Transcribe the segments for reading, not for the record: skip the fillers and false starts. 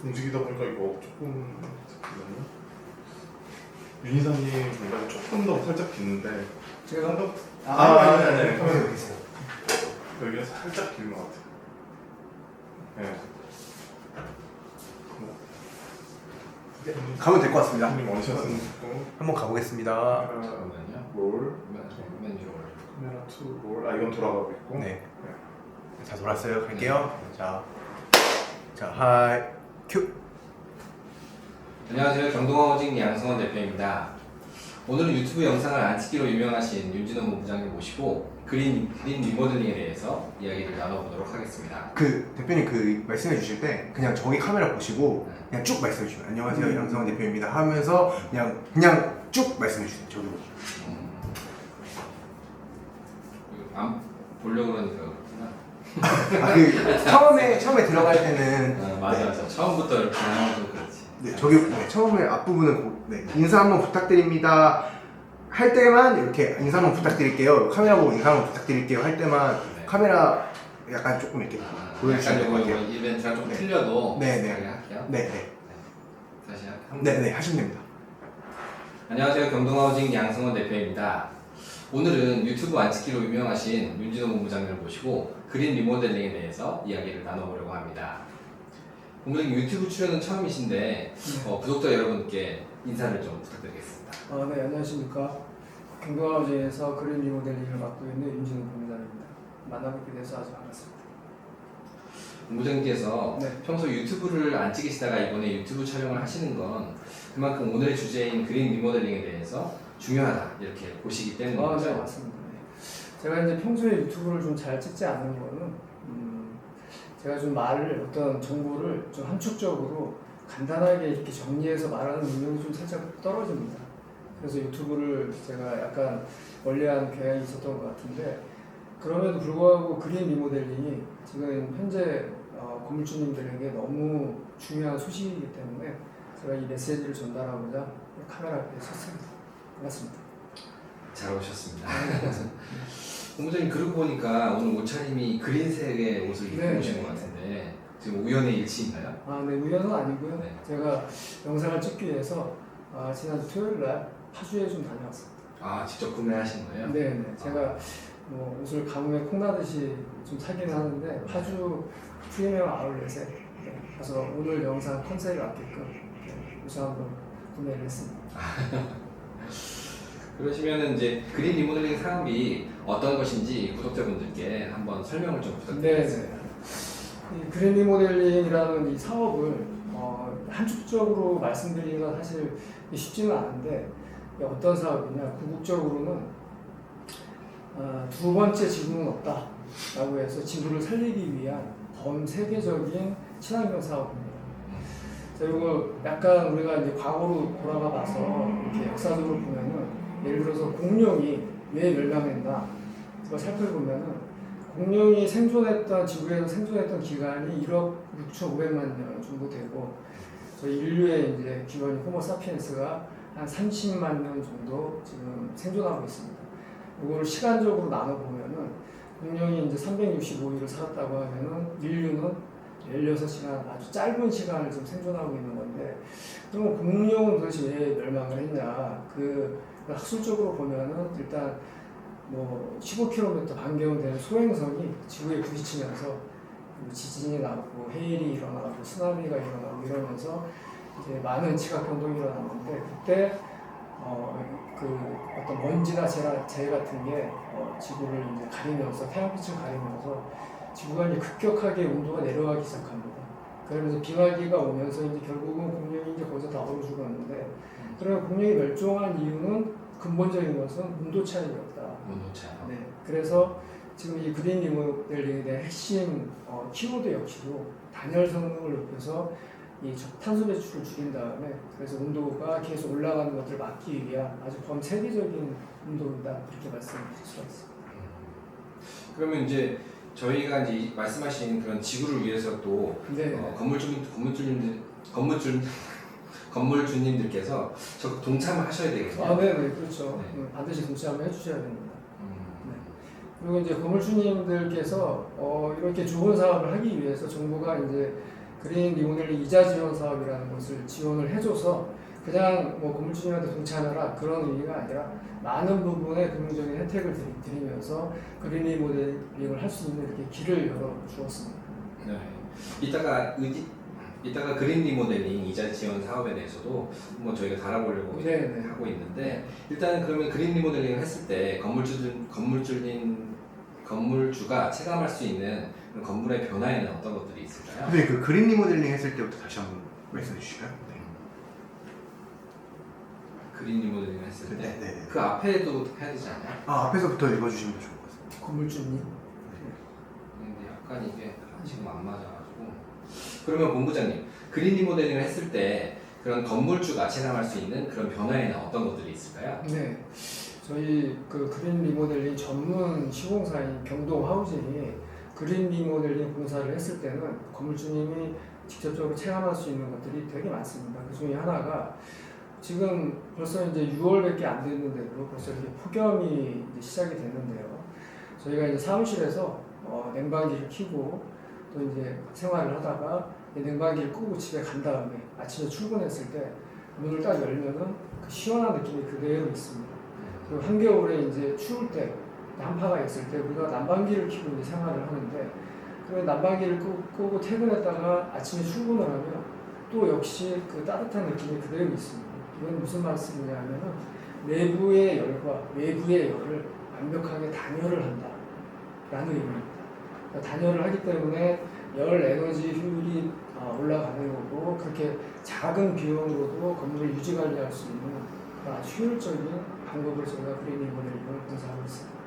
움직이다 보니까 이거 조금 잠깐만요. 윤희사님 공간이 조금 더 살짝 비는데 제가 한번 네. 여기가 살짝 긴 것 같아요. 네. 가면 될 것 같습니다. 형님 원샷은 한번 가보겠습니다. 잠깐만요. 롤, 맨 위로 올려. 카메라 2 롤. 아 이건 돌아가고 있고. 네. 자, 돌았어요. 갈게요. 자, 하이 큐. 안녕하세요. 경동하우징 양성원 대표입니다. 오늘은 유튜브 영상을 안 찍기로 유명하신 윤진호 본부장님 모시고 그린 리모델링에 대해서 이야기를 나눠보도록 하겠습니다. 그 대표님 그 말씀해 주실 때 그냥 저기 카메라 보시고 그냥 쭉 말씀해 주시면 안녕하세요 양성원 대표입니다 하면서 그냥 쭉 말씀해 주세요. 저기 안 보려고 그러니까 그렇구나. 처음에 들어갈 때는 맞아. 처음부터 이렇게 하면 좀 그렇지. 네, 저기 처음에 앞부분은 인사 한번 부탁드립니다 할 때만 이렇게 인사 한번 부탁드릴게요. 카메라 보고 인사 한번 부탁드릴게요 할 때만 네. 카메라 약간 조금 이렇게 보여주시면 될 것 약간 같아요. 요거 이벤트가 좀 네. 틀려도 네, 네. 비슷하게 할게요. 네. 다시 한 네네 하시면 됩니다. 안녕하세요. 경동하우징 양성원 대표입니다. 오늘은 유튜브 안 찍기로 유명하신 윤진호 본부장님을 모시고 그린 리모델링에 대해서 이야기를 나눠보려고 합니다. 본부장님 유튜브 출연은 처음이신데 구독자 여러분께 인사를 좀 부탁드리겠습니다. 네, 안녕하십니까. 경동하우징에서 그린 리모델링을 맡고 있는 윤진호 본부장입니다. 만나뵙게 돼서 아주 반갑습니다. 본부장님께서 네. 평소 유튜브를 안 찍으시다가 이번에 유튜브 촬영을 하시는 건 그만큼 오늘의 주제인 그린 리모델링에 대해서 중요하다 이렇게 보시기 때문이죠. 네, 맞습니다. 네. 제가 이제 평소에 유튜브를 좀 잘 찍지 않는 거는 제가 좀 말을 어떤 정보를 좀 함축적으로 간단하게 이렇게 정리해서 말하는 능력이 좀 살짝 떨어집니다. 그래서 유튜브를 제가 약간 원래한 경향이 있었던 것 같은데 그럼에도 불구하고 그린 리모델링이 지금 현재 건물주님들에게 너무 중요한 소식이기 때문에 제가 이 메시지를 전달하고자 카메라 앞에 섰습니다. 반갑습니다. 잘 오셨습니다. 본부장님 그러고 보니까 오늘 옷차림이 그린색의 옷을 입고 네. 오신 것 같은데 지금 우연의 일치인가요? 네, 우연은 아니고요. 네. 제가 영상을 찍기 위해서 지난주 토요일 날 파주에 좀 다녀왔습니다. 아 직접 구매하신 거예요? 네, 제가 뭐 옷을 가뭄에 콩나듯이 좀 사기는 하는데 파주 프리미엄 아울렛에 가서 오늘 영상 컨셉에 맞게끔 옷을 한번 구매를 했습니다. 그러시면은 이제 그린 리모델링 사업이 어떤 것인지 구독자분들께 한번 설명을 좀 부탁드리겠습니다. 이 그린 리모델링이라는 이 사업을 함축적으로 말씀드리는 건 사실 쉽지는 않은데 어떤 사업이냐 궁극적으로는 두 번째 지구는 없다라고 해서 지구를 살리기 위한 전 세계적인 친환경 사업입니다. 자, 이거 약간 우리가 이제 과거로 돌아가 봐서 이렇게 역사적으로 보면은 예를 들어서 공룡이 왜 멸망했나 그걸 살펴보면은 공룡이 생존했던 지구에서 생존했던 기간이 1억 6,500만 년 정도 되고 저희 인류의 이제 기원인 호모사피엔스가 한 30만 년 정도 지금 생존하고 있습니다. 이거를 시간적으로 나눠 보면은 공룡이 이제 365일을 살았다고 하면은 인류는 16시간 아주 짧은 시간을 지금 생존하고 있는 건데 그럼 공룡은 도대체 왜 멸망을 했냐? 그 학술적으로 보면은 일단 뭐 15km 반경되는 소행성이 지구에 부딪히면서 지진이 나고 해일이 일어나고 쓰나미가 일어나고 이러면서 이제 많은 지각 변동이 일어났는데 그때 그 어떤 먼지나 재 같은 게 지구를 이제 가리면서 태양빛을 가리면서 지구가 이제 급격하게 온도가 내려가기 시작합니다. 그러면서 빙하기가 오면서 이제 결국은 공룡이 이제 거기서 다 얼어 죽었는데 그러면 공룡이 멸종한 이유는 근본적인 것은 온도 차이였다. 온도 차이. 네, 그래서 지금 이 그린 리모델링에 대한 핵심 키워드 역시도 단열 성능을 높여서 이 탄소 배출을 줄인 다음에 그래서 온도가 계속 올라가는 것들을 막기 위한 아주 범세계적인 운동이다 이렇게 말씀드릴 수가 있습니다. 그러면 이제 저희가 이제 말씀하신 그런 지구를 위해서 또 네. 건물주님들께서 적극 동참을 하셔야 되겠네요. 네, 그렇죠. 네. 반드시 동참을 해주셔야 됩니다. 네. 그리고 이제 건물주님들께서 이렇게 좋은 사업을 하기 위해서 정부가 이제 그린 리모델링 이자 지원 사업이라는 것을 지원을 해줘서 그냥 뭐 건물주님한테 동참해라 그런 의미가 아니라 많은 부분의 금융적인 혜택을 드리면서 그린 리모델링을 할 수 있는 이렇게 길을 열어 주었습니다. 네. 이따가 그린 리모델링 이자 지원 사업에 대해서도 뭐 저희가 달아보려고 네. 하고 있는데 일단은 그러면 그린 리모델링을 했을 때 건물주가 체감할 수 있는 그런 건물의 변화에는 어떤 것들이 있을까요? 근데 그 그린 리모델링 했을 때부터 다시 한번 말씀해 주실까요? 네. 그린 리모델링을 했을 때 네. 그 앞에도 해야 되지 않나요? 앞에서부터 읽어주시면 좋을 것 같습니다. 건물주님. 근데 약간 이게 지금 안 맞아가지고 그러면 본부장님 그린 리모델링을 했을 때 그런 건물주가 체감할 수 있는 그런 변화에는 어떤 것들이 있을까요? 네. 저희 그 그린 리모델링 전문 시공사인 경동 하우징이 그린 리모델링 공사를 했을 때는 건물주님이 직접적으로 체감할 수 있는 것들이 되게 많습니다. 그 중에 하나가 지금 벌써 이제 6월밖에 안 됐는데도 벌써 이렇게 폭염이 이제 시작이 됐는데요. 저희가 이제 사무실에서 냉방기를 켜고 또 이제 생활을 하다가 냉방기를 끄고 집에 간 다음에 아침에 출근했을 때 문을 딱 열면은 그 시원한 느낌이 그대로 있습니다. 그리고 한겨울에 이제 추울 때 한파가 있을 때 우리가 난방기를 켜고 이제 생활을 하는데 그 난방기를 끄고 퇴근했다가 아침에 출근을 하면 또 역시 그 따뜻한 느낌이 그대로 있습니다. 이건 무슨 말씀이냐면은 내부의 열과 외부의 열을 완벽하게 단열을 한다라는 의미입니다. 그러니까 단열을 하기 때문에 열 에너지 효율이 올라가는 거고 그렇게 작은 비용으로도 건물을 유지 관리할 수 있는 아주 효율적인 방법을 저희가 그린 리모델링을 공사하고 있습니다.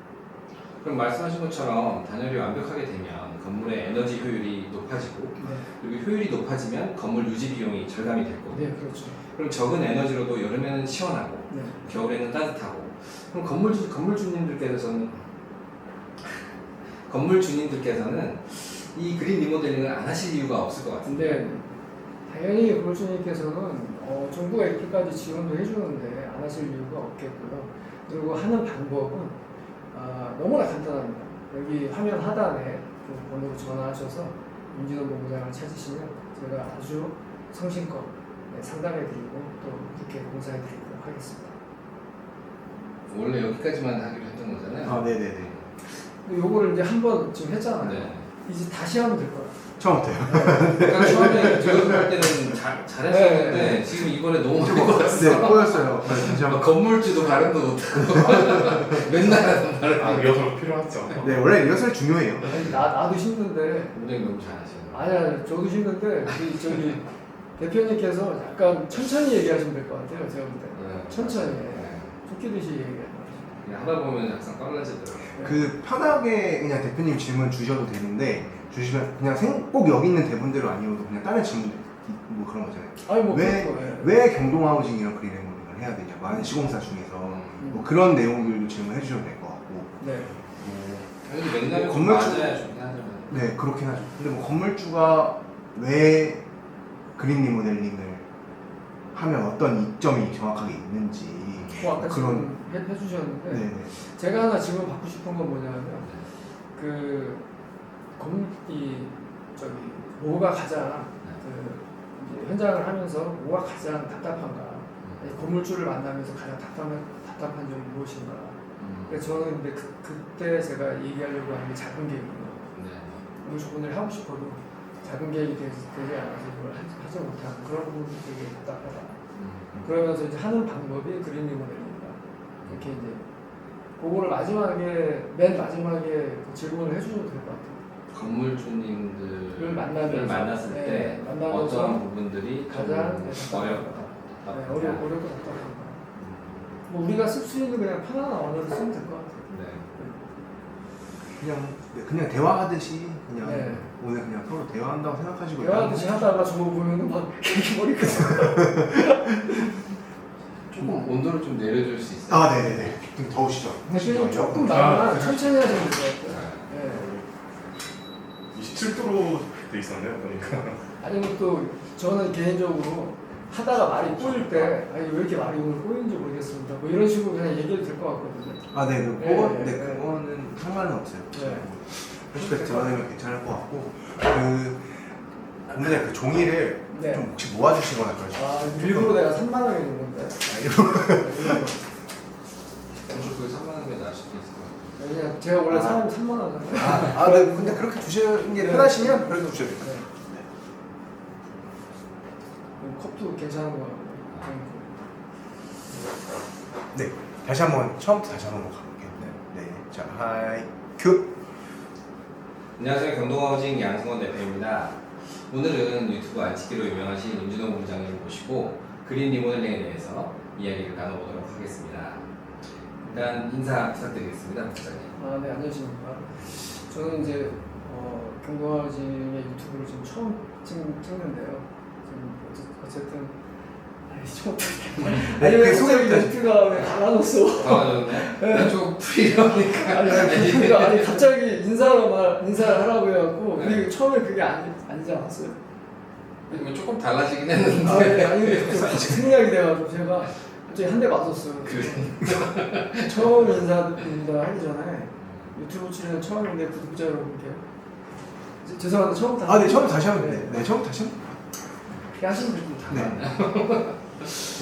그럼 말씀하신 것처럼 단열이 완벽하게 되면 건물의 에너지 효율이 높아지고 네, 그리고 효율이 높아지면 건물 유지 비용이 절감이 될 거고 네 그렇죠. 그럼 적은 에너지로도 여름에는 시원하고 네. 겨울에는 따뜻하고 그럼 건물주님들께서는 이 그린 리모델링을 안 하실 이유가 없을 것 같은데 근데 당연히 건물주님께서는 정부가 이렇게까지 지원도 해주는데 안 하실 이유가 없겠고요. 그리고 하는 방법은 너무나 간단합니다. 여기 화면 하단에 그 번호로 전화하셔서 윤진원 본부장을 찾으시면 제가 아주 성심껏 상담해드리고 또 그렇게 공사해드리도록 하겠습니다. 원래 여기까지만 하기로 했던 거잖아요. 네네네. 근데 요거를 이제 한 번 지금 했잖아요. 네. 이제 다시 하면 될 거예요. 처음부터요. 그러니까 처음에 들어갈 때는 잘했었는데 네. 지금 이번에 너무 많이 꼬였어. 네, 꼬였어요. 다시 한번. 건물주도 발음도 못하고 맨날 하는 발음. 리허설 필요하죠. 네, 원래 리허설 중요해요. 아니, 나도 힘든데 굉장히 너무 잘하시네요. 아니야 저도 힘든데 저기 대표님께서 약간 천천히 얘기하시면 될 것 같아요. 제가 볼 때. 네. 천천히 네. 쫓기듯이 얘기해요. 그냥 하다 보면 항상 빨라지더라고요. 그 편하게 그냥 대표님 질문 주셔도 되는데 주시면 그냥 꼭 여기 있는 대본대로 아니어도 그냥 다른 질문 뭐 그런 거잖아요. 아니 뭐 왜- 그렇고, 예. 왜 경동하우징이랑 그린 리모델링을 해야 되냐? 많은 시공사 중에서 뭐 그런 내용들도 질문해 주셔도 될 것 같고. 네. 당연히 맥락이 좀 건물주- 맞아야 좋긴 하지만. 네, 그렇긴 하죠. 근데 뭐 건물주가 왜 그린 리모델링을 하면 어떤 이점이 정확하게 있는지 뭐 아까 그런 지금 해주셨는데 네. 제가 하나 질문 받고 싶은 건 뭐냐면 그 저기 뭐가 가장 그 이제 현장을 하면서 뭐가 가장 답답한가? 건물주를 만나면서 가장 답답한 점이 무엇인가? 그래서 저는 근데 그때 제가 얘기하려고 하는 게 작은 계획이에요. 오늘 하고 싶어도 작은 계획이 되지 않아서 이걸 하지 못한 그런 부분이 되게 답답하다. 그러면서 이제 하는 방법이 그린 리모델링이다. 이렇게 이제 그거를 맨 마지막에 질문을 해주셔도 될 것 같아요. 건물주님들을 만나면서 만났을 때 네, 만나면서 어떠한 부분들이 가장 어렵다. 어렵고 답답한 거. 뭐 우리가 쓸 수 있는 그냥 편안한 언어를 쓰면 될 것 같아요. 그냥 대화하듯이 그냥 네. 오늘 그냥 서로 대화한다고 생각하시고 대화하듯이 하다가 저거 보면은 막 머리가 조금 온도를 좀 내려줄 수 있어요. 네네네. 좀 더우시죠? 대표님 조금 아, 말만 그쵸. 천천히 하시면 될 것 같아요. 네. 27도로 돼 있었네요, 보니까. 아니면 또 저는 개인적으로 하다가 말이 꼬일 때 아니 왜 이렇게 말이 오늘 꼬이는지 모르겠습니다. 뭐 이런 식으로 그냥 얘기해도 될 것 같거든요. 그거는 상관은 없어요. 네. 편집해서 드러내면 괜찮을 것 같고 본부장님 그 종이를 네. 좀 혹시 모아주시거나 그러죠? 아, 일부러 내가 3만 원에 준 건데. 그 3만 원에 날 수도 있을 것 같아요. 왜냐면 제가 원래 사람이 3만 원이잖아요. 네, 근데 그렇게 두시는 게 네. 편하시면 그렇게 두셔도 돼요. 네. 컵도 괜찮은 거 같고. 네, 다시 한번 처음부터 다시 한번 가볼게요. 네, 자, 하이 큐. 안녕하세요. 경동하우징 양승원 대표입니다. 오늘은 유튜브 안치기로 유명하신 윤진호 본부장님을 모시고 그린 리모델링에 대해서 이야기를 나눠보도록 하겠습니다. 일단 인사 부탁드리겠습니다, 본부장님. 아, 네, 안녕하십니까. 저는 이제 경동하우징의 유튜브를 지금 처음 찍는데요. 지금 어쨌든 아니 왜 그 소개를 소개부터 멘트가 왜 갈라졌어? 좋네. 좀 프리러니까. 아니 갑자기 인사를 하라고 해갖고 네. 근데 처음에 그게 아니지 않았어요? 조금 달라지긴 했는데. 아, 네, 아니 생략이 돼가지고 제가 갑자기 한 대 맞았어요. 그래. 처음 인사드립니다 하기 전에 유튜브 출연 처음인데 구독자 여러분께 죄송한데 처음부터 네, 처음부터 다시 하면 돼. 네, 처음부터 다시 하면. 그렇게 하시면 됩니다. 네.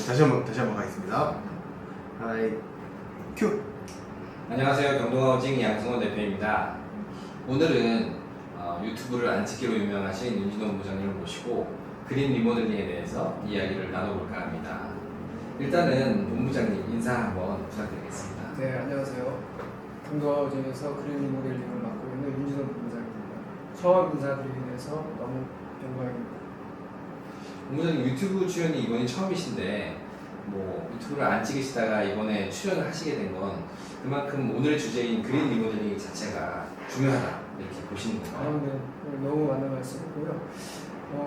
다시 한번 가겠습니다. 하이 큐. 안녕하세요. 경동하우징 양승원 대표입니다. 오늘은 유튜브를 안치기로 유명하신 윤진호 본부장님을 모시고 그린 리모델링에 대해서 이야기를 나눠볼까 합니다. 일단은 본부장님 인사 한번 부탁드리겠습니다. 네, 안녕하세요. 경동하우징에서 그린 리모델링을 맡고 있는 윤진호 본부장입니다. 처음 인사드리게 돼서 너무 영광입니다. 본부장님 유튜브 출연이 이번이 처음이신데 뭐 유튜브를 안 찍으시다가 이번에 출연을 하시게 된 건 그만큼 오늘 주제인 그린 리모델링 자체가 중요하다 이렇게 보시는 아, 건가요? 네. 너무 맞는 말씀이고요.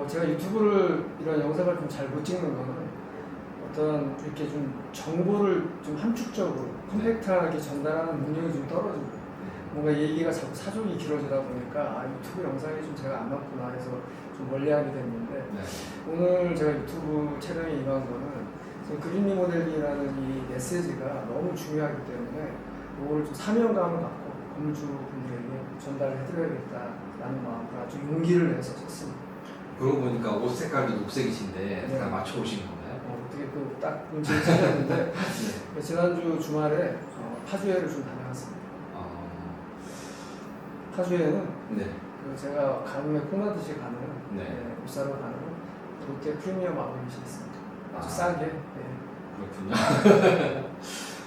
제가 유튜브를 이런 영상을 좀 잘 못 찍는 거는 어떤 이렇게 좀 정보를 좀 함축적으로 컴팩트하게 전달하는 능력이 좀 떨어지고 뭔가 얘기가 자꾸 사족이 길어지다 보니까 유튜브 영상이 좀 제가 안 맞구나 해서 좀 멀리하게 됐는데 네. 오늘 제가 유튜브 촬영에 임한 거는 지금 그린 리모델링이라는 이 메시지가 너무 중요하기 때문에 이걸 좀 사명감을 갖고 건물주분들에게 전달해드려야겠다라는 마음으로 아주 용기를 내서 썼습니다. 그러고 보니까 옷 색깔도 녹색이신데 네. 다 맞춰오신 건가요? 어떻게 또 딱 눈치를 채셨는데 네. 지난주 주말에 파주에를 좀 다녀왔습니다. 파주에는 네. 제가 가뭄에 콩나듯이 가는 네. 옷 사러 가는 롯데 프리미엄 아울렛이 있습니다. 아주 아. 싸게. 그렇군요.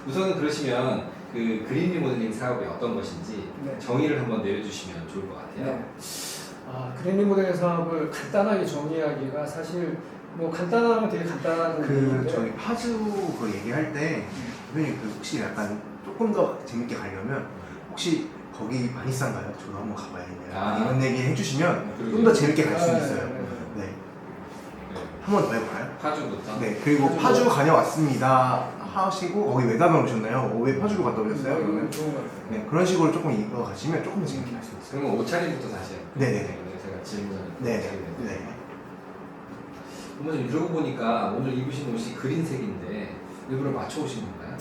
우선은 그러시면 그 그린 리모델링 사업이 어떤 것인지 네. 정의를 한번 내려주시면 좋을 것 같아요. 네. 그린 리모델링 사업을 간단하게 정의하기가 사실 뭐 간단하면 되게 간단한 얘기인데 저희 파주 그 얘기할 때 대표님 그 혹시 약간 조금 더 재밌게 가려면 혹시 거기 많이 싼가요? 저도 한번 가봐야겠네요. 이런 얘기 해주시면 좀 더 재밌게 갈 수 있어요. 네. 네. 한 번 더 해볼까요? 파주부터. 네. 그리고 파주 다녀왔습니다 하시고 거기 왜 다녀오셨나요? 왜 파주로 갔다 오셨어요? 그러면 좋은 것 같아요. 네, 그런 식으로 조금 이어가시면 조금 더 재밌게 할 수 있어요. 그러면 옷차림부터 다시 해요. 네네네. 제가 질문을 네. 드리는데. 네. 부모님 이러고 보니까 오늘 입으신 옷이 그린색인데 일부러 맞춰오신 건가요?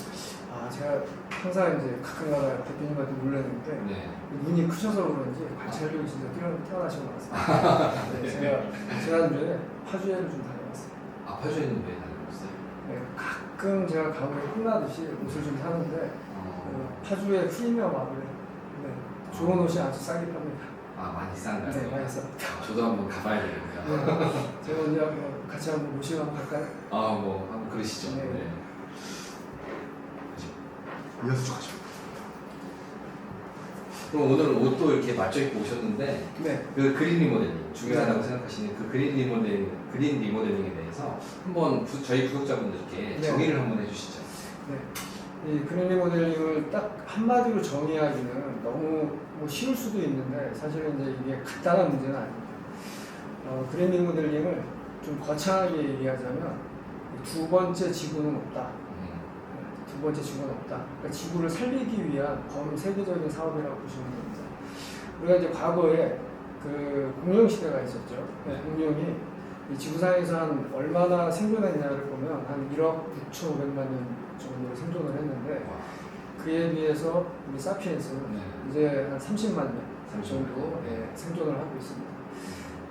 제가 항상 이제 가끔가다 대표님한테 놀랐는데 네. 눈이 크셔서 그런지 관찰력이 진짜 뛰어나신 것 같습니다. 네, 제가 지난주에 파주에를 좀 다녀왔어요. 파주에는 왜 다녀오셨어요? 네, 가끔 제가 가을에 혼나듯이 옷을 좀 사는데 파주의 프리미엄 아울렛 좋은 옷이 아주 싸게 팝니다. 많이 싼가요? 네, 많이 쌉니다. 저도 한번 가봐야 되겠네요. 네, 제가 언제 한번 같이 한번 모시고 한번 갈까요? 뭐 한번 그러시죠. 네. 네. 이어서 쭉 하시죠. 그럼 오늘은 옷도 이렇게 맞춰 입고 오셨는데 네. 그 그린 리모델링 중요하다고 생각하시는 그 그린 리모델링에 대해서 한번 저희 구독자분들께 네. 정의를 한번 해주시죠. 네. 이 그린 리모델링을 딱 한마디로 정의하기는 너무 쉬울 수도 있는데 사실은 이제 이게 간단한 문제는 아닙니다. 그린 리모델링을 좀 거창하게 얘기하자면 두 번째 지구는 없다. 두 번째 지구는 없다. 그러니까 지구를 살리기 위한 범세계적인 사업이라고 보시면 됩니다. 우리가 이제 과거에 그 공룡 시대가 있었죠. 네. 공룡이 이 지구상에서 한 얼마나 생존했냐를 보면 한 1억 9,500만 년 정도를 생존을 했는데 그에 비해서 우리 사피엔스는 네. 이제 한 30만 년 30만 정도 년. 생존을 하고 있습니다.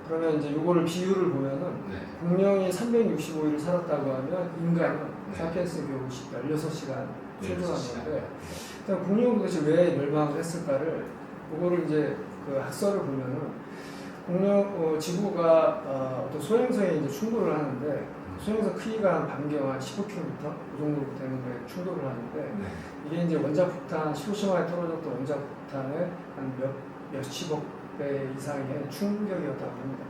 그러면 이제 요거를 비율을 보면은 네. 공룡이 365일을 살았다고 하면 인간은 네. 사피엔스 교육 16시간 소중한 16시간. 건데 일단 공룡은 도대체 왜 멸망을 했을까를 그거를 이제 그 학설을 보면은 지구가 어떤 소행성에 이제 충돌을 하는데 소행성 크기가 한 반경 한 15km 그 정도 되는 거에 충돌을 하는데 네. 이게 이제 원자폭탄 히로시마에 떨어졌던 원자폭탄의 한 몇십억 배 이상의 충격이었다고 합니다.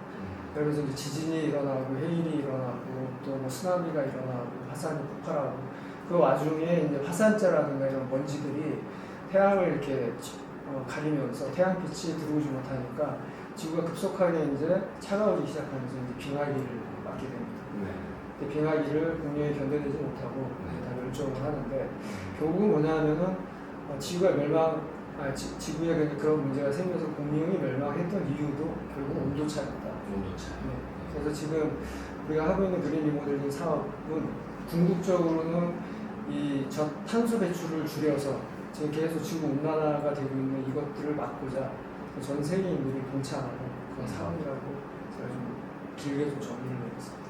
그래서 이제 지진이 일어나고 해일이 일어나고 또 뭐 쓰나미가 일어나고 화산이 폭발하고 그 와중에 이제 화산재라든가 이런 먼지들이 태양을 이렇게 가리면서 태양빛이 들어오지 못하니까 지구가 급속하게 이제 차가워지기 시작하면서 이제 빙하기를 맞게 됩니다. 네. 근데 빙하기를 공룡이 견뎌내지 못하고 네. 다 멸종을 하는데 결국은 뭐냐면은 지구가 지구에 그런 문제가 생겨서 공룡이 멸망했던 이유도 결국 온도 차이다. 온도 차이. 네. 그래서 지금 우리가 하고 있는 그린 리모델링 사업은 궁극적으로는 이 탄소 배출을 줄여서 지금 계속 지구 온난화가 되고 있는 이것들을 막고자 전 세계인들이 동참하는 그런 사업이라고 제가 좀 길게 좀 정리를 해봤습니다.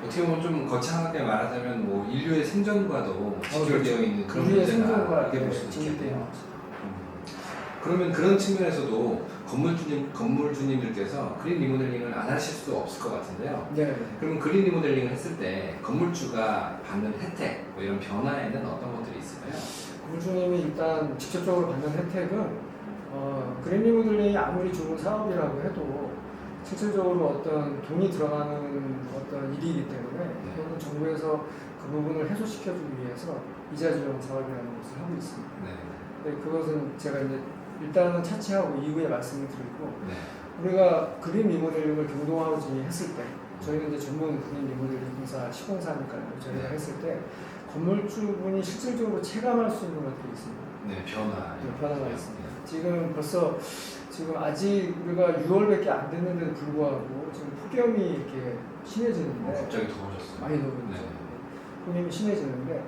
어떻게 보면 좀 거창하게 말하자면 뭐 인류의 생존과도 직결되어 있는 그런 우리의 문제가 생존과 이렇게 볼 수 직결되어 있겠네요. 그러면 그런 측면에서도 건물주님들께서 그린 리모델링을 안 하실 수 없을 것 같은데요. 네. 그러면 그린 리모델링을 했을 때 건물주가 받는 혜택, 뭐 이런 변화에는 어떤 것들이 있을까요? 건물주님이 일단 직접적으로 받는 혜택은 그린 리모델링이 아무리 좋은 사업이라고 해도 실질적으로 어떤 돈이 들어가는 어떤 일이기 때문에 그거는 정부에서 그 부분을 해소시켜주기 위해서 이자 지원 사업이라는 것을 하고 있습니다. 네. 네, 그것은 제가 이제 일단은 차치하고 이후에 말씀을 드리고 네. 우리가 그린 리모델링을 경동하우징이 했을 때 저희는 이제 전문 그린 리모델링 공사 시공사니까요. 저희가 네. 했을 때 건물주분이 실질적으로 체감할 수 있는 것들이 있습니다. 네, 변화가 있습니다. 지금 아직 우리가 6월밖에 안 됐는데도 불구하고 지금 폭염이 이렇게 심해지는데 갑자기 더워졌어요. 많이 더워졌죠. 네. 폭염이 심해지는데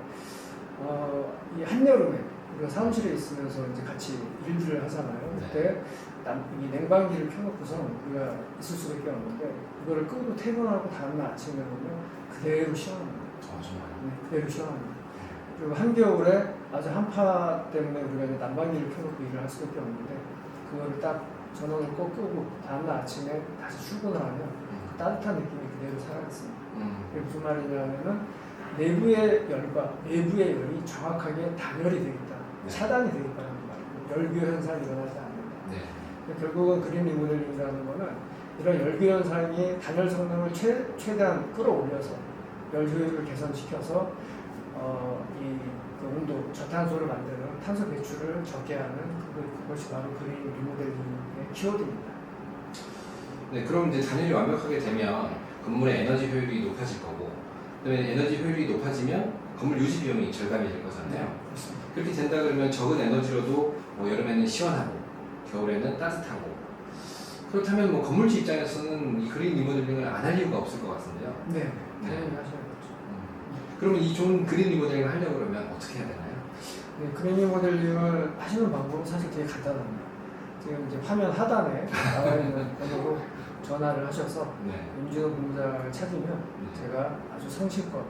이 한여름에 우리가 사무실에 있으면서 이제 같이 일들을 하잖아요. 그때 이 냉방기를 켜놓고서 우리가 있을 수밖에 없는데 이거를 끄고 퇴근하고 다음날 아침에 보면 그대로 시원합니다. 정말. 네, 그대로 시원합니다. 그리고 한겨울에 아주 한파 때문에 우리가 이제 난방기를 켜놓고 일을 할 수밖에 없는데 그거를 딱 전원을 꼭 끄고 다음날 아침에 다시 출근을 하면 그 따뜻한 느낌이 그대로 살아있습니다. 그게 무슨 말이냐면은 내부의 열과 외부의 열이 정확하게 단열이 되겠다. 네. 차단이 되겠다는 말이고 열교 현상이 일어나지 않는다. 네. 결국은 그린 리모델링이라는 거는 이런 열교 현상이 단열 성능을 최대한 끌어올려서 열 효율을 개선시켜서 그 온도, 저탄소를 만드는 탄소 배출을 적게 하는 그것이 바로 그린 리모델링의 키워드입니다. 네, 그럼 이제 단열이 완벽하게 되면 건물의 에너지 효율이 높아질 거고, 그다음에 에너지 효율이 높아지면 건물 유지 비용이 절감이 될 거잖아요. 그렇습니다. 그렇게 된다 그러면 적은 에너지로도 뭐 여름에는 시원하고 겨울에는 따뜻하고, 그렇다면 뭐 건물주 입장에서는 이 그린 리모델링을 안 할 이유가 없을 것 같은데요. 네, 당연히 하셔야겠죠. 그러면 이 좋은 그린 리모델링을 하려고 그러면 어떻게 해야 되나요? 네, 그린 리모델링을 하시는 방법은 사실 되게 간단합니다. 지금 이제 화면 하단에 나와 있는 번호로 전화를 하셔서 네. 임진호 본부장을 찾으면 제가 아주 성실껏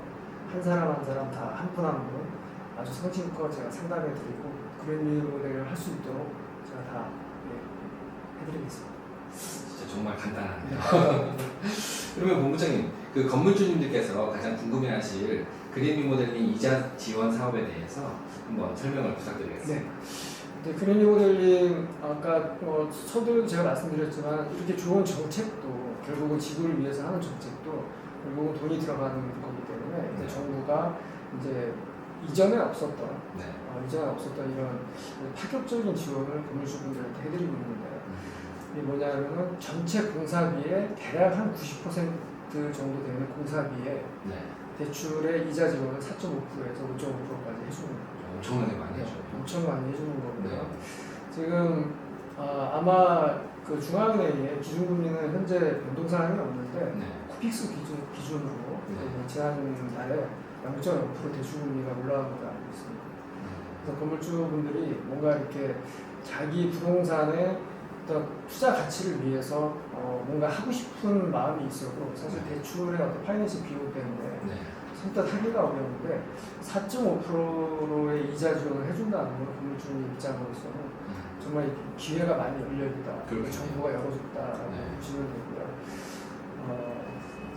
한 사람 한 사람 다 한 분 한 분 아주 성실껏 제가 상담해 드리고 그린 리모델링을 할 수 있도록 제가 다 해드리겠습니다. 진짜 정말 간단하네요. 그러면 본부장님, 그 건물주님들께서 가장 궁금해하실 그린 리모델링 이자 지원 사업에 대해서 한번 설명을 부탁드리겠습니다. 네. 근데 그린 리모델링 아까 서두에도 제가 말씀드렸지만 이렇게 좋은 정책도 결국은 지구를 위해서 하는 정책도 결국은 돈이 들어가는 거기 때문에 이제 정부가 이제 이전에 없었던 이런 파격적인 지원을 건물주분들한테 해드리고 있는데 이게 뭐냐면은 전체 공사비의 대략 한 90% 정도 되는 공사비에 네. 대출의 이자 지원을 4.5%에서 5.5%까지 해주는 거예요. 엄청나게 많이 해줘요. 엄청 많이 해주는 거고요. 네. 지금 아마 그 중앙은행의 기준금리는 현재 변동사항이 없는데 네. 코픽스 기준으로 네. 지난달에 0.5% 대출금리가 올라간 걸로 알고 있습니다. 그래서 건물주분들이 뭔가 이렇게 자기 부동산의 어떤 투자 가치를 위해서 뭔가 하고 싶은 마음이 있어도 사실 대출의 어떤 파이낸싱 비용 때문에 네. 선뜻 하기가 어려운데 4.5%의 이자 지원을 해준다는 건 건물주님 입장으로서는 정말 기회가 많이 열려있다. 그렇군요. 정부가 열어줬다라고 네. 보시면 되고요.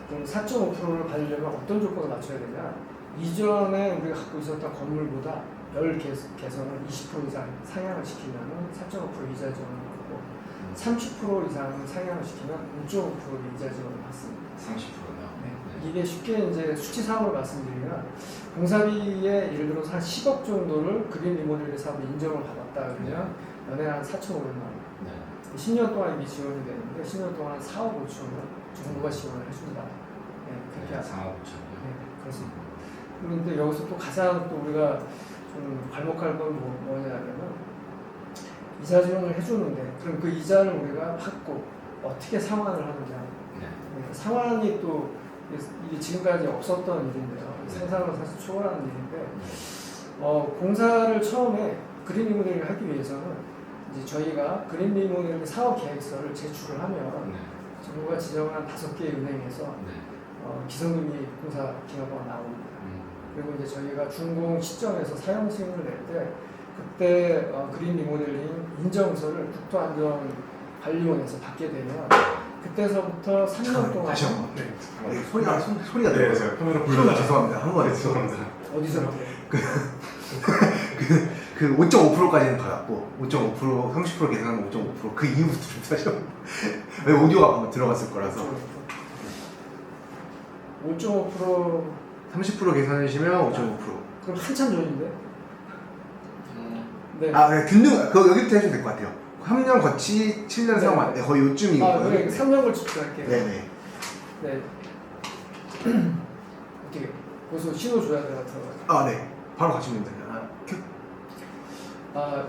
그럼 4.5%를 받으려면 어떤 조건을 맞춰야 되냐? 이전에 우리가 갖고 있었던 건물보다 10개선을 20% 이상 상향을 시키면 4.5% 이자 지원을 받고 30% 이상 상향을 시키면 5.5%의 이자 지원을 받습니다. 30%요. 네. 이게 쉽게 이제 수치상으로 말씀드리면 공사비에 예를 들어서 한 10억 정도를 그린 리모델링 사업에 인정을 받았다 그러면 연에 한 4,500만 원. 네. 10년 동안 이게 지원이 되는데 10년 동안 4억 5천을 정부가 지원을 해준다. 네, 그렇게 하죠. 4억 5천이요. 네, 그렇습니다. 그런데 여기서 또 가장 또 우리가 좀 발목할 건 뭐냐면 이자 지원을 해주는데 그럼 그 이자를 우리가 받고 어떻게 상환을 하느냐. 네. 상환이 또 이게 지금까지 없었던 일인데요. 생산을 사실 초월하는 일인데 공사를 처음에 그린 리모델링을 하기 위해서는 이제 저희가 그린 리모델링 사업 계획서를 제출을 하면 네. 정부가 지정한 5개의 은행에서 네. 기성금리 공사 기업화가 나옵니다. 그리고 이제 저희가 준공 시점에서 사용 승인을 낼 때 그때 그린 리모델링 인정서를 국토안전관리원에서 받게 되면 그때서부터 3년 동안 다시 한번. 네. 소리가 네, 들려요. 제가 카메라 한번 불러다. 죄송합니다. 한 번에 네, 죄송합니다. 어디서 그 5.5%까지는 받았고 5.5% 30% 계산하면 5.5% 그 이후부터 좀 사실 왜 오디오가 아마 들어갔을 거라서 5.5% 30% 계산하시면 5.5%. 그럼 한참 전인데? 네. 네, 균등 그거 여기부터 해주면 될 것 같아요. 3년 거치 7년 네. 상환 네, 거의 요쯤이고요. 그래 3년 걸치할게요. 네네. 네. 어떻게? 벌써 신호 줘야 돼요, 들어가서. 네. 바로 가시면 됩니다.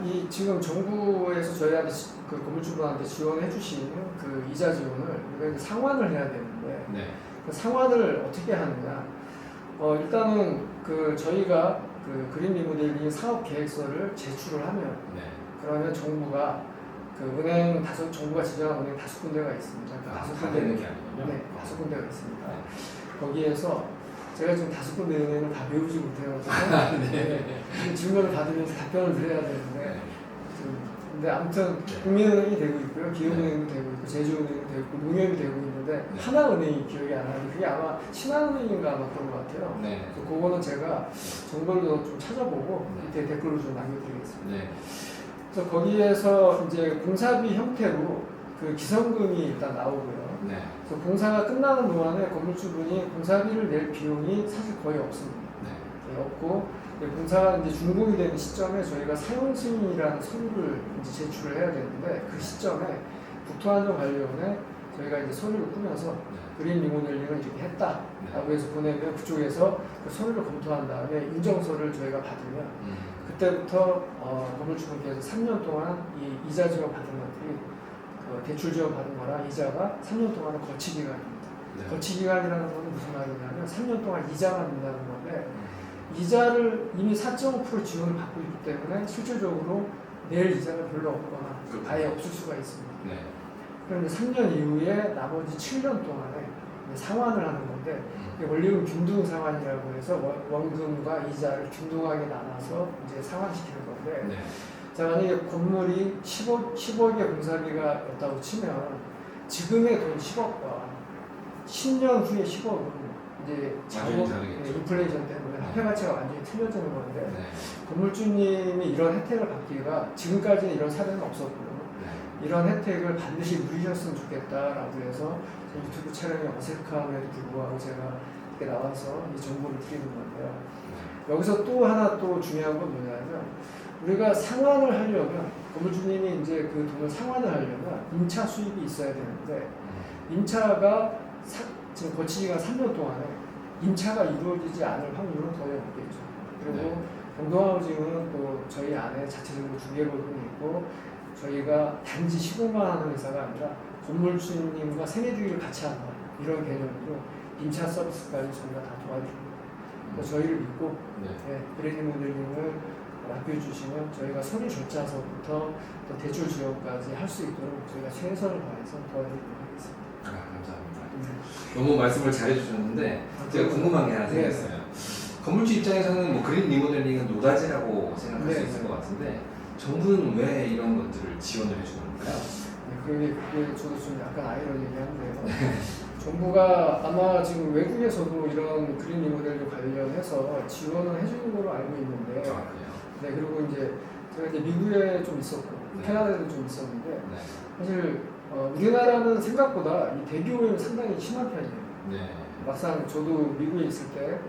이 지금 정부에서 저희한테 그 건물주분한테 지원해 주신 그 이자 지원을 우리가 이제 상환을 해야 되는데 네. 그 상환을 어떻게 하느냐? 일단은 그 저희가 그 그린 리모델링 사업 계획서를 제출을 하면 네. 그러면 정부가 그 은행 정부가 지정한 은행 5군데가 있습니다. 그 다 5군데 되는 게 아니군요. 네, 5군데가 있습니다. 거기에서 제가 지금 5군데 은행을 다 외우지 못해가지고 네. 질문을 받으면서 답변을 드려야 되는데 근데 아무튼 국민은행이 되고 있고요, 기업은행도 되고 있고, 제주은행도 되고 있고, 농협이 되고 있는데 하나은행이 기억이 안 나는데 그게 아마 신한은행인가 아마 그런 것 같아요. 네. 그래서 그거는 제가 정보를 좀 찾아보고 밑에 댓글로 좀 남겨드리겠습니다. 네. 그래서 거기에서 이제 공사비 형태로 그 기성금이 일단 나오고요. 네. 그래서 공사가 끝나는 동안에 건물주분이 공사비를 낼 비용이 사실 거의 없습니다. 네. 없고 공사가 이제 준공이 되는 시점에 저희가 사용 승인이라는 서류를 이제 제출을 해야 되는데 그 시점에 국토안전관리원에 저희가 이제 서류를 꾸며서 그린 리모델링을 이렇게 했다라고 해서 보내면 그쪽에서 그 서류를 검토한 다음에 인정서를 저희가 받으면 그때부터 건물주분께서 3년 동안 이 이자 지원 받은 것들이 그 대출 지원 받은 거랑 이자가 3년 동안은 거치 기간입니다. 네. 거치 기간이라는 건 무슨 말이냐면 3년 동안 이자만 낸다는 건데 이자를 이미 4.5% 지원을 받고 있기 때문에 실질적으로 낼 이자가 별로 없거나 아예 없을 수가 있습니다. 네. 그럼 이제 3년 이후에 나머지 7년 동안에 상환을 하는 건데 원리금 균등 상환이라고 해서 원금과 이자를 균등하게 나눠서 이제 상환시키는 건데 네. 자, 만약에 건물이 10억의 공사비가 였다고 치면 지금의 돈 10억과 10년 후에 10억은 이제 완전히 다르겠죠. 인플레이션 때문에 화폐 가치가 완전히 틀려지는 건데 네. 건물주님이 이런 혜택을 받기가 지금까지는 이런 사례는 없었고요. 네. 이런 혜택을 반드시 누리셨으면 좋겠다라고 해서 유튜브 촬영이 어색함에도 불구하고 제가 이렇게 나와서 이 정보를 드리는 건데요. 여기서 또 하나 또 중요한 건 뭐냐면 우리가 상환을 하려면 건물주님이 이제 그 돈을 상환을 하려면 임차 수입이 있어야 되는데 임차가 지금 거치기간 3년 동안에 임차가 이루어지지 않을 확률은 거의 없겠죠. 그리고 경동하우징은 또 저희 안에 자체적으로 중개법인이 있고 저희가 단지 시공만 하는 회사가 아니라 건물주님과 생애주기를 같이 한다 이런 개념으로 임차 서비스까지 저희가 다 도와줍니다. 그래서 저희를 믿고 그린 리모델링을 맡겨 주시면 저희가 서류 절차서부터 또 대출 지원까지 할 수 있도록 저희가 최선을 다해서 도와드리도록 하겠습니다. 감사합니다. 너무 말씀을 잘해주셨는데 제가 궁금한 게 하나 네. 생겼어요. 건물주 입장에서는 뭐 그린 리모델링은 노다지라고 생각할 수 네. 있을 것 같은데 정부는 왜 이런 것들을 지원을 해주는 걸까요? 그게 저도 좀 약간 아이러니한데요. 정부가 아마 지금 외국에서도 이런 그린 리모델링 관련해서 지원을 해주는 걸로 알고 있는데, 아, 그래요? 네, 그리고 이제 제가 이제 미국에 좀 있었고 네. 캐나다에도 좀 있었는데 네. 사실 우리나라는 생각보다 이 대기 오염이 상당히 심한 편이에요. 네. 막상 저도 미국에 있을 때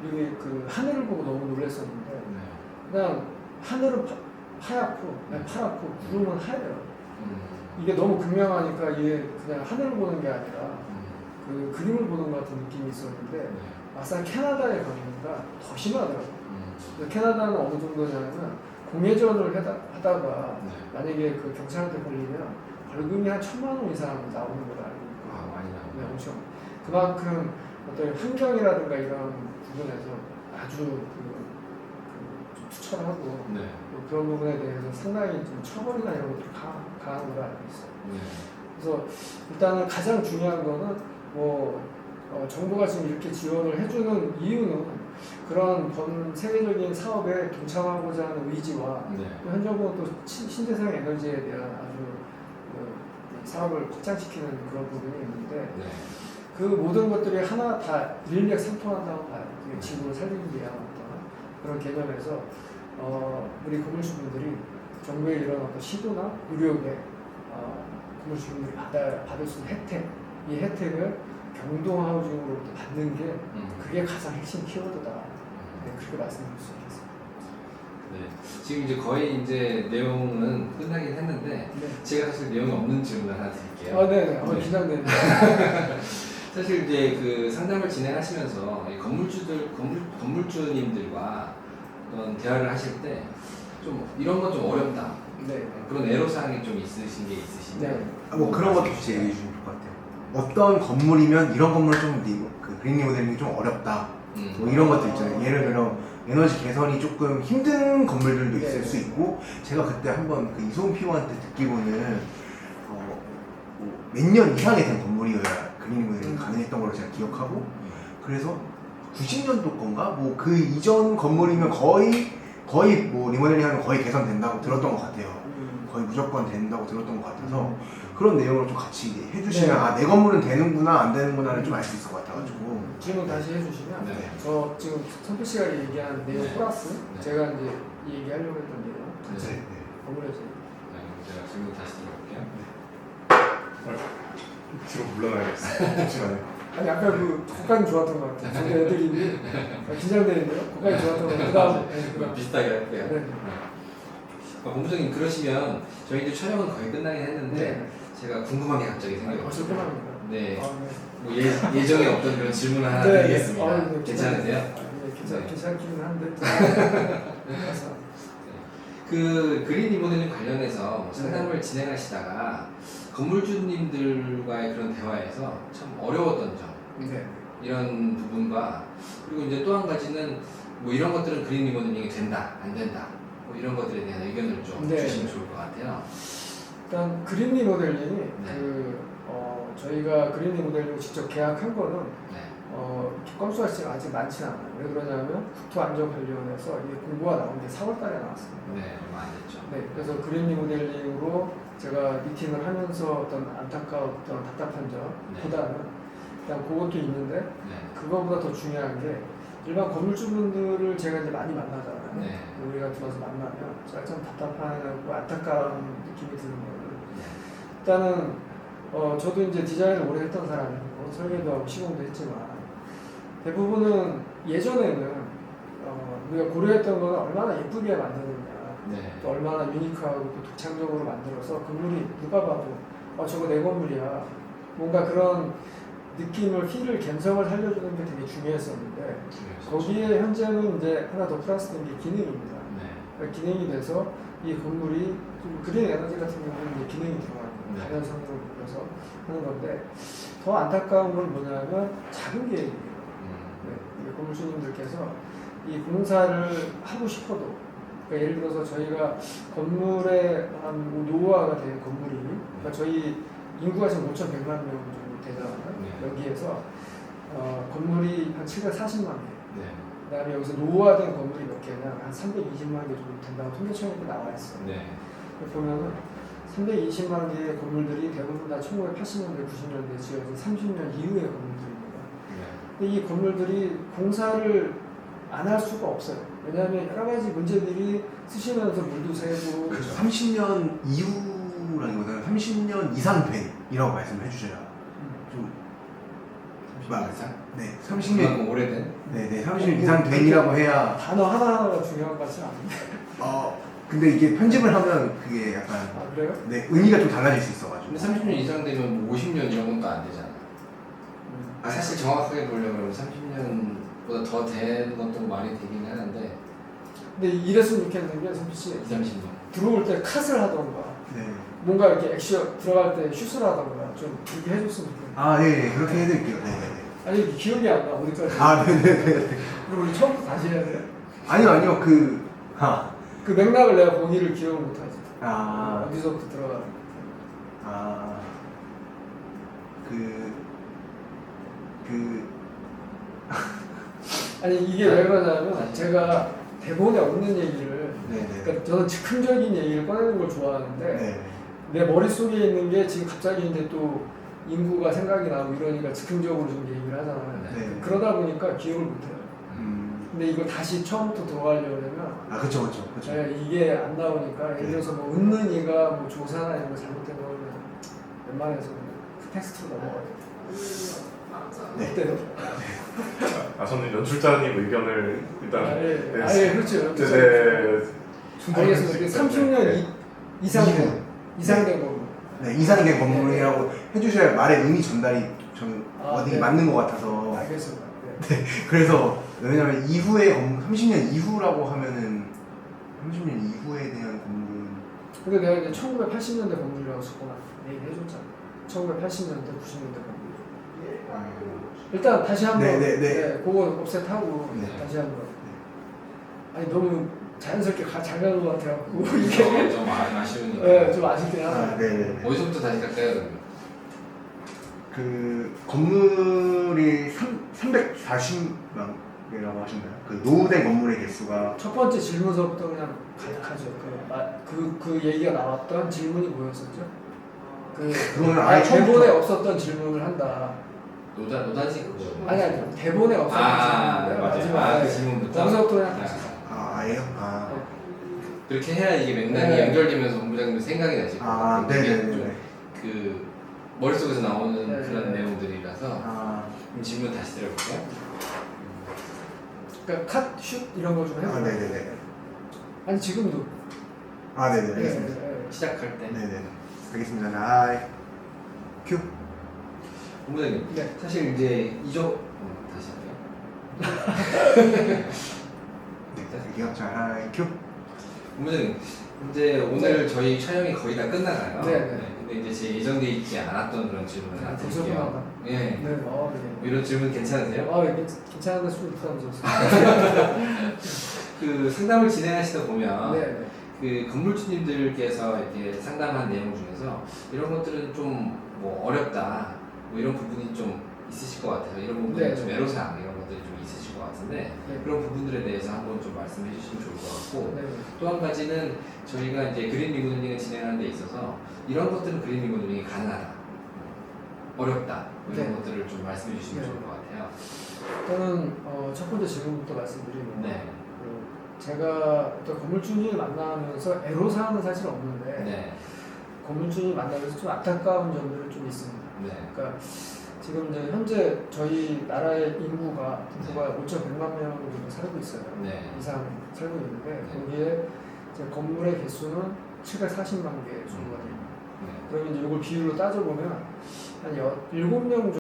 미국의 그 하늘을 보고 너무 놀랐었는데 네. 그냥 하늘은 하얗고 파랗고 구름은 하얘요. 이게 너무 극명하니까 이게 그냥 하늘을 보는 게 아니라 그 그림을 보는 것 같은 느낌이 있었는데 네. 막상 캐나다에 가보니까 더 심하더라고요. 그래서 캐나다는 어느 정도냐면 공회전을 하다가 네. 만약에 그 경찰한테 걸리면 벌금이 한 1,000만 원 이상 나오는 걸로 알고 있고 아, 많이 네, 나오네요. 엄청 그만큼 어떤 환경이라든가 이런 부분에서 아주 좀 투철하고 네. 또 그런 부분에 대해서 상당히 좀 처벌이나 이런 것들이 강한 걸로 알고 있어요. 네. 그래서 일단은 가장 중요한 거는 뭐 정부가 지금 이렇게 지원을 해주는 이유는 그런 전 세계적인 사업에 동참하고자 하는 의지와 네. 또 현 정부는 또 신재생 에너지에 대한 아주 사업을 확장시키는 그런 부분이 있는데 네. 그 모든 것들이 하나 다 일맥상통한다고 봐요. 그 지구를 살리기 위한 어떤 그런 개념에서 우리 건물주분들이 정부의 이런 어떤 시도나 노력에 건물주분들이 받을 수 있는 혜택, 이 혜택을 경동하우징으로부터 받는 게 그게 가장 핵심 키워드다. 네, 그렇게 말씀드릴 수 있겠습니다. 네. 지금 이제 거의 이제 내용은 끝나긴 했는데 네. 제가 사실 내용이 없는 질문 하나 드릴게요. 네네. 네. 긴장됩니다. 사실 이제 그 상담을 진행하시면서 이 건물주님들과 어떤 대화를 하실 때 좀 이런 건 좀 어렵다. 네. 그런 애로사항이 좀 있으신 게 있으시면 네. 뭐 그런 것도 혹시 얘기해 주시면 좋을 것 같아요. 어떤 건물이면 이런 건물은 그 그린 리모델링이 좀 어렵다. 뭐 이런 것도 있잖아요. 예를 들어 에너지 개선이 조금 힘든 건물들도 있을 네. 수 있고, 제가 그때 한번 그 이소은 PO한테 듣기로는 몇 년 이상이 된 건물이어야 그린 리모델링이 가능했던 걸로 제가 기억하고, 그래서 90년도 건가? 뭐 그 이전 건물이면 거의 뭐 리모델링 하면 거의 개선된다고 들었던 것 같아요. 거의 무조건 된다고 들었던 것 같아서 그런 내용을 좀 같이 해주시면 네. 아, 내 건물은 되는구나 안 되는구나를 좀 알 수 있을 것 같아가지고. 질문 다시 해주시면 네. 저 지금 선필 씨가 얘기한 내용 네. 플러스 네. 제가 이제 이 얘기하려고 했던 내용 같이 네. 어무래서 네, 제가 질문 다시 드려볼게요. 뒤로 물러나야겠어. 잠시만요. 아니 아까 그 곡간이 좋았던 것 같아요. 저희 애들이 긴장되는데요. 곡간이 좋았던 것 같아요. 그다음 비슷하게 할게요. 네. 본부장님 그러시면 저희도 촬영은 거의 끝나긴 했는데 네. 제가 궁금한 게 갑자기 생겨요. 벌써 끝납니다. 네. 아, 네. 뭐 예정에 없던 그런 질문을 하나 네, 드리겠습니다. 네. 네, 괜찮으세요? 네, 네. 괜찮기는 한데. 그래서 그 그린 리모델링 관련해서 뭐 상담을 진행하시다가 건물주님들과의 그런 대화에서 참 어려웠던 점 네. 이런 부분과 그리고 이제 또 한 가지는 뭐 이런 것들은 그린 리모델링이 된다 안 된다 뭐 이런 것들에 대한 의견을 좀 네. 주시면 좋을 것 같아요. 일단 그린 리모델링이 네. 저희가 그린 리모델링을 직접 계약한 거는 네. 건수가 지금 아직 많지는 않아요. 왜 그러냐면 국토안전관리원에서 이게 공고가 나온 게 4월달에 나왔습니다. 네, 얼마 안 됐죠. 네, 그래서 그린 리모델링으로 제가 미팅을 하면서 어떤 안타까웠던 답답한 점보다는 그냥 그것도 있는데 네. 그거보다 더 중요한 게 일반 건물주분들을 제가 이제 많이 만나잖아요. 네. 우리가 들어서 만나면 제가 좀 답답하고 안타까운 느낌이 드는 거예요. 네. 일단은 저도 이제 디자인을 오래 했던 사람이고 설계도 하고 시공도 했지만 대부분은 예전에는 우리가 고려했던 거는 얼마나 예쁘게 만드느냐, 네. 또 얼마나 유니크하고 또 독창적으로 만들어서 건물이 누가 봐도 저거 내 건물이야, 뭔가 그런 느낌을 필을 감성을 살려주는 게 되게 중요했었는데 거기에 현재는 이제 하나 더 플러스된 게 기능입니다. 네. 기능이 돼서 이 건물이 좀 그린 에너지 같은 경우는 이제 기능이 들어가는 네. 자연 성능을 높여서 하는 건데 더 안타까운 건 뭐냐면 작은 계획이에요. 네, 건물주님들께서 이 공사를 하고 싶어도 그러니까 예를 들어서 저희가 건물에 한 노후화가 된 건물이, 그러니까 저희 인구가 지금 5,100만 명 정도 되잖아요. 네. 여기에서 건물이 한 740만 개. 네. 그다음에 여기서 노후화된 건물이 몇 개냐, 한 320만 개 정도 된다고 통계청에 나와 있어요. 네. 보면은 320만 개의 건물들이 대부분 다 1980년대, 90년대 지어진 30년 이후의 건물들입니다. 네. 근데 이 건물들이 공사를 안 할 수가 없어요. 왜냐하면 여러 가지 문제들이 쓰시면서 물도 새고. 그렇죠. 30년 이후라기보다는 30년 이상 된이라고 말씀을 해주셔야 좀 30년 이상? 네, 그만큼 30년 오래된? 네네 30년 이상 된이라고 해야 단어 하나하나가 중요한 것 같지는 않은데. 근데 이게 편집을 하면 그게 약간 아 그래요? 네 의미가 좀 달라질 수 있어가지고. 근데 30년 이상 되면 뭐 50년 이런 건 또 안 되잖아. 아니, 사실 정확하게 보려면 30년보다 더 되는 것도 많이 되긴 하는데 근데 이랬으면 좋겠는 게 선비 씨 2, 30년. 들어올 때 컷을 하던가 네. 뭔가 이렇게 액션 들어갈 때 슛을 하던가 좀 그렇게 해줬으면 좋겠는데. 아, 네, 그렇게 해드릴게요. 네네네. 아니 기억이 안 나 어디까지. 아, 네네네. 그럼 우리 처음부터 다시 해야 돼요? 아니요, 그 맥락을 내가 거기를 기억을 못하지. 아, 어디서부터 들어가는. 아, 아니 이게 왜 그러냐면 제가 대본에 없는 얘기를, 네네. 그러니까 저는 즉흥적인 얘기를 꺼내는 걸 좋아하는데 네. 내 머릿속에 있는 게 지금 갑자기 이제 또 인구가 생각이 나고 이러니까 즉흥적으로 좀 얘기를 하잖아요. 네. 그러다 보니까 기억을 못해요. 음. 근데 이걸 다시 처음부터 들어가려면 아, 그쵸. 이게 안 나오니까 예를 들어서 뭐 웃는 이가 뭐 조사나 이런 거 잘못된 거면 웬만해서 그 텍스트로 넘어가요. 네. 어때요? 저는 연출자님 의견을 일단 아예 그렇죠. 네, 알겠습니다. 30년 이상된 건물. 네, 이상된 건물이라고 해주셔야 말의 의미 전달이 저는 어디 네. 맞는 것 같아서. 알겠습니다. 네. 그래서 왜냐면 이후에 30년 이후라고 하면은 30년 이후에 대한 건물은 근데 내가 이제 1980년대 건물이라고 썼구나. 얘기 해줬잖아. 1980년대, 90년대 건물. 일단 다시 한번 네. 그거 옵셋하고 네. 다시 한번. 아니 너무 자연스럽게 잘 가는 것 같아갖고 이게 좀 아쉬우니까. 네, 좀 아쉽긴 아, 하네. 네. 어디서부터 다시 갈까요? 그러면? 그 건물이 340만 개라고 하셨나요? 그 노후된 건물의 개수가 첫 번째 질문서부터 그냥 가득하죠. 그 얘기가 나왔던 질문이 뭐였었죠? 그거는 아예 대본에 없었던 질문을 한다. 노단식 그거. 아니 대본에 없었던 질문인데 마지막에 그 질문부터. 거기서부터 그냥 아예요? 아, 그렇게 해야 이게 맥락이 네. 연결되면서 본부장님 생각이 나실 것 같아요. 이게 네네네. 좀 그 머릿속에서 나오는 네. 그런 내용들이라서 아, 그럼 질문 다시 드려볼까요? 그러니까 컷, 슛 이런 거 좀 해볼까요? 네네네. 아니 지금도. 아, 네네, 알겠습니다. 시작할 때. 네네, 알겠습니다. 자, 큐. 본부장님, 네. 사실 이제 다시 할게요. 네, 갈게요. 자, 큐. 본부장님, 이제 오늘 저희 촬영이 거의 다 끝나가요. 네. 근데 이제 제 예정돼 있지 않았던 그런 질문을 하나 벌써 드릴게요. 끝나가? 예. 네. 네. 뭐 이런 질문 괜찮으세요? 괜찮은데 좀 부담스럽습니다. 그 상담을 진행하시다 보면 네. 그 건물주님들께서 이렇게 상담한 내용 중에서 이런 것들은 좀 뭐 어렵다, 뭐 이런 부분이 좀 있으실 것 같아요. 이런 부분이 네. 좀 애로사항 이런 것들이 좀 있으실 것 같은데 네. 그런 부분들에 대해서 한번 좀 말씀해 주시면 좋을 것 같고 네. 또 한 가지는 저희가 이제 그린 리모델링을 진행하는 데 있어서 이런 것들은 그린 리모델링이 가능하다, 어렵다, 뭐 이런 네. 것들을 좀 말씀해 주시면 네. 좋을 것 같아요. 저는 첫 번째 질문부터 말씀드리면 네. 제가 어떤 건물주님을 만나면서 애로사항은 사실 없는데 네. 건물주님 만나면서 좀 안타까운 점들은 좀 있습니다. 네. 그러니까 지금 이제 현재 저희 나라의 인구가 5,100만 명 정도 살고 있어요. 네. 이상 살고 있는데 네. 거기에 이제 건물의 개수는 740만 개 정도가 됩니다. 네. 그러면 이제 이걸 비율로 따져보면 한 7명 정도